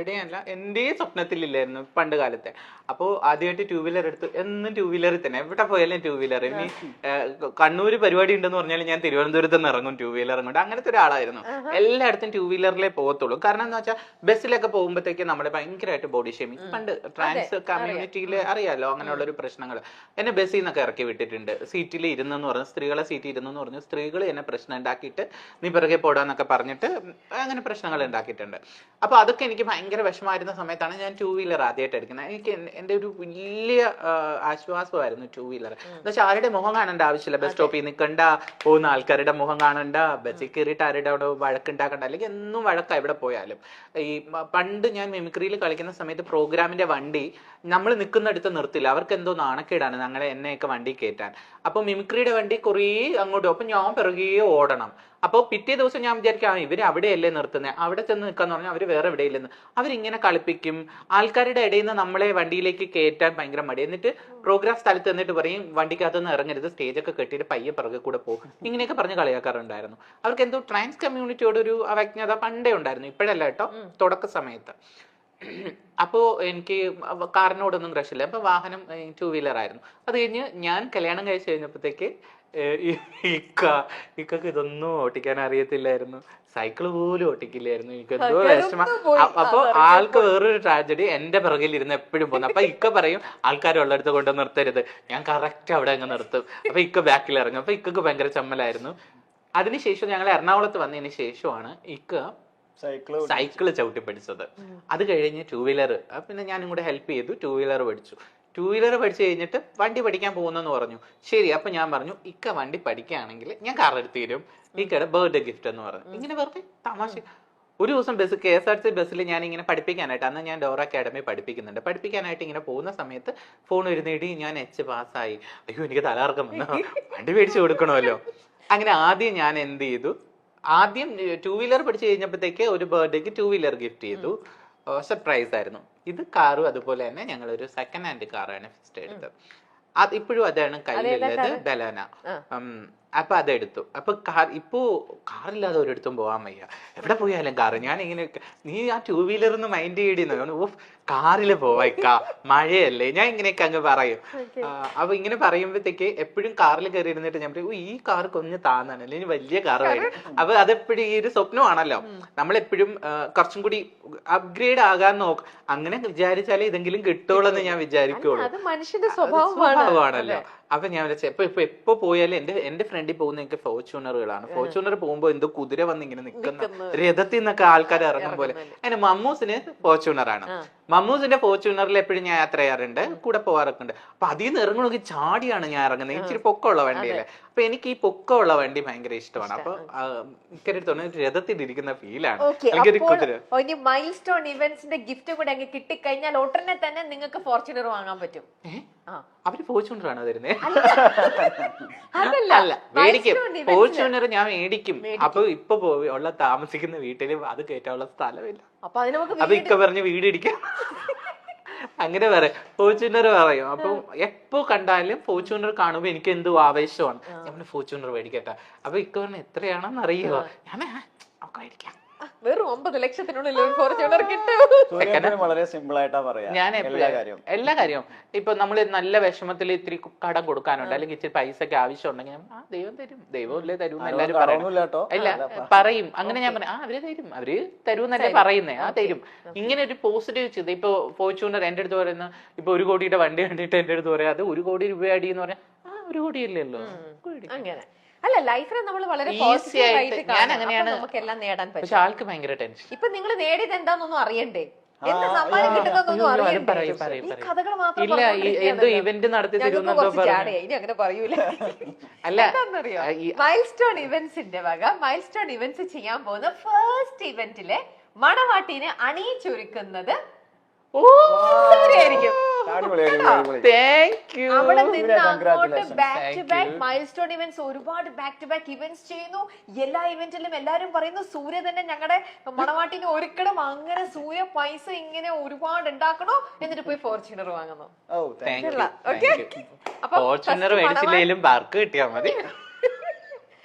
അല്ല എന്റെ സ്വപ്നത്തിലില്ലായിരുന്നു പണ്ട് കാലത്തെ. അപ്പോൾ ആദ്യമായിട്ട് ടൂ വീലർ എടുത്ത് എന്നും ടൂ വീലറിൽ തന്നെ എവിടെ പോയാലും ടൂ വീലർ. ഇനി കണ്ണൂര് പരിപാടി ഉണ്ടെന്ന് പറഞ്ഞാൽ ഞാൻ തിരുവനന്തപുരത്ത് നിന്ന് ഇറങ്ങും ടൂ വീലർ കൊണ്ട്. അങ്ങനത്തെ ഒരാളായിരുന്നു. എല്ലായിടത്തും ടൂ വീലറിലേ പോകത്തുള്ളൂ. കാരണം എന്താ വെച്ചാൽ ബസ്സിലൊക്കെ പോകുമ്പോഴത്തേക്ക് നമ്മളെ ഭയങ്കരമായിട്ട് ബോഡി ഷേമിങ് പണ്ട് ട്രാൻസ് കമ്മ്യൂണിറ്റിയിൽ അറിയാലോ അങ്ങനെയുള്ള ഒരു പ്രശ്നങ്ങൾ. എന്നെ ബസ്സിൽ നിന്നൊക്കെ ഇറക്കി വിട്ടിട്ടുണ്ട്. സീറ്റിൽ ഇരുന്നെന്ന് പറഞ്ഞു, സ്ത്രീകളെ സീറ്റിൽ ഇരുന്നെന്ന് പറഞ്ഞു, സ്ത്രീകൾ എന്നെ പ്രശ്നം ഉണ്ടാക്കിയിട്ട് നീ പിറകെ പോടാന്നൊക്കെ പറഞ്ഞിട്ട് അങ്ങനെ പ്രശ്നങ്ങൾ ഉണ്ടാക്കിയിട്ടുണ്ട്. അപ്പൊ അതൊക്കെ എനിക്ക് ഭയങ്കര വിഷമായിരുന്ന സമയത്താണ് ഞാൻ ടൂ വീലർ ആദ്യമായിട്ട് എടുക്കുന്നത്. എനിക്ക് എൻ്റെ ഒരു വലിയ ആശ്വാസമായിരുന്നു ടൂ വീലർ. എന്ന് വെച്ചാൽ ആരുടെ മുഖം കാണേണ്ട ആവശ്യമില്ല. ബസ് സ്റ്റോപ്പിൽ നിൽക്കണ്ട, പോകുന്ന ആൾക്കാരുടെ മുഖം കാണണ്ട, ബസ്സിൽ കയറിയിട്ട് ആരുടെ അവിടെ വഴക്കുണ്ടാക്കണ്ട, അല്ലെങ്കിൽ എന്നും വഴക്ക എവിടെ പോയാലും. ഈ പണ്ട് ഞാൻ മിമിക്രിയിൽ കളിക്കുന്ന സമയത്ത് പ്രോഗ്രാമിന്റെ വണ്ടി നമ്മൾ നിൽക്കുന്നിടത്ത് നിർത്തില്ല. അവർക്ക് എന്തോ നാണക്കേടാണ് എന്നെയൊക്കെ വണ്ടി കയറ്റാൻ. അപ്പൊ മിമിക്രിയുടെ വണ്ടി കുറേ അങ്ങോട്ടും, അപ്പൊ ഞാൻ പിറകെ ഓടണം. അപ്പോൾ പിറ്റേ ദിവസം ഞാൻ വിചാരിക്കാം ഇവര് അവിടെയല്ലേ നിർത്തുന്നത്, അവിടെ ചെന്ന് നിൽക്കാന്ന് പറഞ്ഞാൽ അവര് വേറെ എവിടെയില്ലെന്ന്. അവരിങ്ങനെ കളിപ്പിക്കും. ആൾക്കാരുടെ ഇടയിൽ നിന്ന് നമ്മളെ വണ്ടിയിലേക്ക് കയറ്റാൻ ഭയങ്കര മടി. എന്നിട്ട് പ്രോഗ്രാം സ്ഥലത്ത് എന്നിട്ട് പറയും വണ്ടിക്കകത്തുനിന്ന് ഇറങ്ങരുത്, സ്റ്റേജൊക്കെ കെട്ടിയിട്ട് പയ്യെ പിറകെ കൂടെ പോകും. ഇങ്ങനെയൊക്കെ പറഞ്ഞ് കളിയാക്കാറുണ്ടായിരുന്നു. അവർക്ക് എന്തോ ട്രാൻസ് കമ്മ്യൂണിറ്റിയോട് ഒരു അവജ്ഞത പണ്ടേ ഉണ്ടായിരുന്നു, ഇപ്പോഴല്ല കേട്ടോ, തുടക്ക സമയത്ത്. അപ്പോ എനിക്ക് കാറിനോടൊന്നും ക്രഷില്ല. അപ്പൊ വാഹനം ടൂ വീലർ ആയിരുന്നു. അത് കഴിഞ്ഞ് ഞാൻ കല്യാണം കഴിച്ച് കഴിഞ്ഞപ്പോഴത്തേക്ക് ഇക്കക്ക് ഇതൊന്നും ഓട്ടിക്കാൻ അറിയത്തില്ലായിരുന്നു. സൈക്കിള് പോലും ഓട്ടിക്കില്ലായിരുന്നു. എനിക്ക് എന്തോ വിഷമം. അപ്പൊ ആൾക്ക് വേറൊരു ട്രാജഡി, എന്റെ പിറകിൽ ഇരുന്ന് എപ്പോഴും പോകുന്നു. അപ്പൊ ഇക്ക പറയും ആൾക്കാരുള്ളടത്ത് കൊണ്ട് നിർത്തരുത്. ഞാൻ കറക്റ്റ് അവിടെ അങ്ങ് നിർത്തും. അപ്പൊ ഇക്ക ബാക്കിൽ ഇറങ്ങും. അപ്പൊ ഇക്കക്ക് ഭയങ്കര ചമ്മലായിരുന്നു. അതിനുശേഷം ഞങ്ങൾ എറണാകുളത്ത് വന്നതിന് ശേഷമാണ് ഇക്ക സൈക്കിള് ചവിട്ടി പഠിച്ചത്. അത് കഴിഞ്ഞ് ടൂ വീലർ, പിന്നെ ഞാനും കൂടെ ഹെൽപ്പ് ചെയ്തു. ടൂ വീലർ പഠിച്ചു. ടൂ വീലർ പഠിച്ചു കഴിഞ്ഞിട്ട് വണ്ടി പഠിക്കാൻ പോകുന്നെന്ന് പറഞ്ഞു. ശരി, അപ്പൊ ഞാൻ പറഞ്ഞു ഇക്ക വണ്ടി പഠിക്കുകയാണെങ്കിൽ ഞാൻ കാർ എടുത്ത് തരും, ഇക്കയുടെ ബർത്ത്ഡേ ഗിഫ്റ്റ് എന്ന് പറഞ്ഞു. ഇങ്ങനെ വെറുതെ തമാശ. ഒരു ദിവസം ബസ് KSRTC ബസ്സിൽ ഞാൻ ഇങ്ങനെ പഠിപ്പിക്കാനായിട്ട്, അന്ന് ഞാൻ ഡോറ അക്കാഡമി പഠിപ്പിക്കുന്നുണ്ട്, പഠിപ്പിക്കാനായിട്ട് ഇങ്ങനെ പോകുന്ന സമയത്ത് ഫോൺ വരുന്നേടി ഞാൻ H പാസ്സായി. അയ്യോ എനിക്ക് തലകറക്കം വന്നു, വണ്ടി മേടിച്ചു കൊടുക്കണമല്ലോ. അങ്ങനെ ആദ്യം ഞാൻ എന്ത് ചെയ്തു, ആദ്യം ടൂ വീലർ പഠിച്ചു കഴിഞ്ഞപ്പോഴത്തേക്ക് ഒരു ബർത്ത്ഡേക്ക് ടൂ വീലർ ഗിഫ്റ്റ് ചെയ്തു. സർപ്രൈസ് ആയിരുന്നു. ഇത് കാറും അതുപോലെ തന്നെ ഞങ്ങളൊരു സെക്കൻഡ് ഹാൻഡ് കാറാണ് ഫസ്റ്റ് എടുത്തത്. അത് ഇപ്പോഴും അതാണ് കയ്യിലുള്ളത്, ബലാന. അപ്പൊ അതെടുത്തു. അപ്പൊ ഇപ്പോ കാറില്ലാതെ ഒരിടത്തും പോകാൻ വയ്യ, എവിടെ പോയാലും കാറ്. ഞാൻ ഇങ്ങനെ നീ ആ ടൂ വീലറിന്ന് മൈൻഡ് ചെയ്യണമെന്ന്, ഓഫ് കാറില് പോവാ, മഴയല്ലേ, ഞാൻ ഇങ്ങനെയൊക്കെ അങ്ങ് പറയും. അപ്പൊ ഇങ്ങനെ പറയുമ്പോഴത്തേക്ക് എപ്പോഴും കാറിൽ കയറി ഇരുന്നിട്ട് ഞാൻ പറയും ഈ കാർ കൊഞ്ഞ് താന്നാണ്, അല്ലെങ്കിൽ വലിയ കാർ വരും. അപ്പൊ അതെപ്പോഴും ഈ ഒരു സ്വപ്നമാണല്ലോ, നമ്മളെപ്പോഴും കുറച്ചും കൂടി അപ്ഗ്രേഡ് ആകാൻ നോക്കും. അങ്ങനെ വിചാരിച്ചാലേ ഇതെങ്കിലും കിട്ടുള്ളൂ എന്ന് ഞാൻ വിചാരിക്കുള്ളൂ. മനുഷ്യന്റെ സ്വഭാവമാണല്ലോ. അപ്പൊ ഞാൻ എപ്പോ പോയാലും എന്റെ ഫ്രണ്ടിൽ പോകുന്ന എനിക്ക് ഫോർച്യൂണറുകളാണ്. ഫോർച്യൂണർ പോകുമ്പോ എന്തോ കുതിര വന്ന് ഇങ്ങനെ നിൽക്കുന്ന രഥത്തിൽ നിന്നൊക്കെ ആൾക്കാർ ഇറങ്ങും പോലെ. അങ്ങനെ മമ്മൂസിന് ഫോർച്യൂണറാണ്. മമ്മൂസിന്റെ ഫോർച്യൂണറിൽ എപ്പോഴും ഞാൻ യാത്ര ചെയ്യാറുണ്ട്, കൂടെ പോകാറൊക്കെ ഉണ്ട്. അപ്പൊ അതിൽ നിന്ന് ഇറങ്ങണമെങ്കിൽ ചാടിയാണ് ഞാൻ ഇറങ്ങുന്നത്. ഇച്ചിരി പൊക്കമുള്ള വണ്ടിയല്ലേ. അപ്പൊ എനിക്ക് ഈ പൊക്കമുള്ള വണ്ടി ഭയങ്കര ഇഷ്ടമാണ്. അപ്പൊ എനിക്കൊരു രഥത്തിൽ ഇരിക്കുന്ന ഫീലാണ്. എനിക്കൊരു കുതിര. മൈൽ സ്റ്റോൺ ഇവന്റ്സിന്റെ ഗിഫ്റ്റ് കൂടെ അങ്ങ് കിട്ടിക്കഴിഞ്ഞാൽ ഉടനെ തന്നെ നിങ്ങൾക്ക് ഫോർച്യൂണർ വാങ്ങാൻ പറ്റും. അവര് ഫോർച്യൂണർ ആണോ തരുന്നത്? അല്ല, മേടിക്കും. ഫോർച്യൂണർ ഞാൻ മേടിക്കും. അപ്പൊ ഇപ്പൊ ഉള്ള താമസിക്കുന്ന വീട്ടില് അത് കയറ്റാനുള്ള സ്ഥലമില്ല. അപ്പൊ ഇക്ക പറഞ്ഞ് വീട് ഇടിക്കാം അങ്ങനെ പറയാം, ഫോർച്യൂണർ പറയും. അപ്പൊ എപ്പോ കണ്ടാലും ഫോർച്യൂണർ കാണുമ്പോ എനിക്ക് എന്തോ ആവേശമാണ്. ഞാൻ ഫോർച്യൂണർ മേടിക്കട്ടെ. അപ്പൊ ഇക്ക പറഞ്ഞ എത്രയാണെന്ന് അറിയുമോ? ഞാൻ മേടിക്കാം. വെറും 9 ലക്ഷത്തിനുള്ളിൽ ഫോർച്യൂണർ കിട്ടും. വളരെ സിമ്പിൾ ആയിട്ടാ പറയാ. ഞാൻ എല്ലാ കാര്യവും ഇപ്പൊ നമ്മള് നല്ല വിഷമത്തിൽ ഇത്തിരി കടം കൊടുക്കാനുണ്ട്, അല്ലെങ്കിൽ ഇച്ചിരി പൈസക്ക് ആവശ്യം ഉണ്ടെങ്കിൽ ദൈവം തരും, ദൈവമല്ലേ തരും എല്ലാരും പറയും. അങ്ങനെ ഞാൻ പറയാം അവര് തരും, അവര് തരുമെന്നല്ലേ പറയുന്നേ, തരും. ഇങ്ങനെ ഒരു പോസിറ്റീവ് ചെയ്ത് ഇപ്പൊ ഫോർച്യൂണർ എന്റെ അടുത്ത് പറയുന്ന ഇപ്പൊ 1 കോടിയുടെ വണ്ടി കണ്ടിട്ട് എന്റെ അടുത്ത് പറയാം അത് 1 കോടി രൂപ അടി എന്ന് പറഞ്ഞാൽ 1 കോടിയല്ലല്ലോ. അങ്ങനെ അല്ല, ലൈഫിനെ നമ്മൾ വളരെ പോസിറ്റീവായിട്ട് നമുക്ക് എല്ലാം നേടാൻ പറ്റും. പക്ഷെ ആൾക്ക് ഭയങ്കര ടെൻഷൻ. ഇപ്പൊ നിങ്ങൾ നേടിയത് എന്താണെന്നൊന്നും അറിയണ്ടേ, എന്ത് സമ്മാനം കിട്ടുന്നൊന്നും അറിയണ്ടേ. ഈ കഥകൾ മാത്രം എന്തോ ഇവന്റ് നടത്തി അങ്ങനെ പറയൂല. അല്ല, എന്താണെന്നറിയോ, മൈൽ സ്റ്റോൺ ഇവന്റ്സിന്റെ വക മൈൽ സ്റ്റോൺ ഇവന്റ്സ് ചെയ്യാൻ പോകുന്ന ഫസ്റ്റ് ഇവന്റിലെ മണവാട്ടിനെ അണിയിച്ചൊരുക്കുന്നത് അവിടെ നിന്ന് അങ്ങോട്ട് back to back milestone events, ഒരുപാട് ബാക്ക് ടു ബാക്ക് ഇവന്റ്സ് ചെയ്യുന്നു. എല്ലാ ഇവന്റിലും എല്ലാരും പറയുന്നു സൂര്യ തന്നെ ഞങ്ങളുടെ മണവാട്ടിനെ ഒരുക്കണം. അങ്ങനെ സൂര്യ പൈസ ഇങ്ങനെ ഒരുപാട് ഉണ്ടാക്കണോ, എന്നിട്ട് പോയി ഫോർച്യൂണർ വാങ്ങുന്നു. ഫോർച്യൂണർ മേടിച്ചില്ലെങ്കിലും ബാർക്ക് കിട്ടിയാൽ മതി.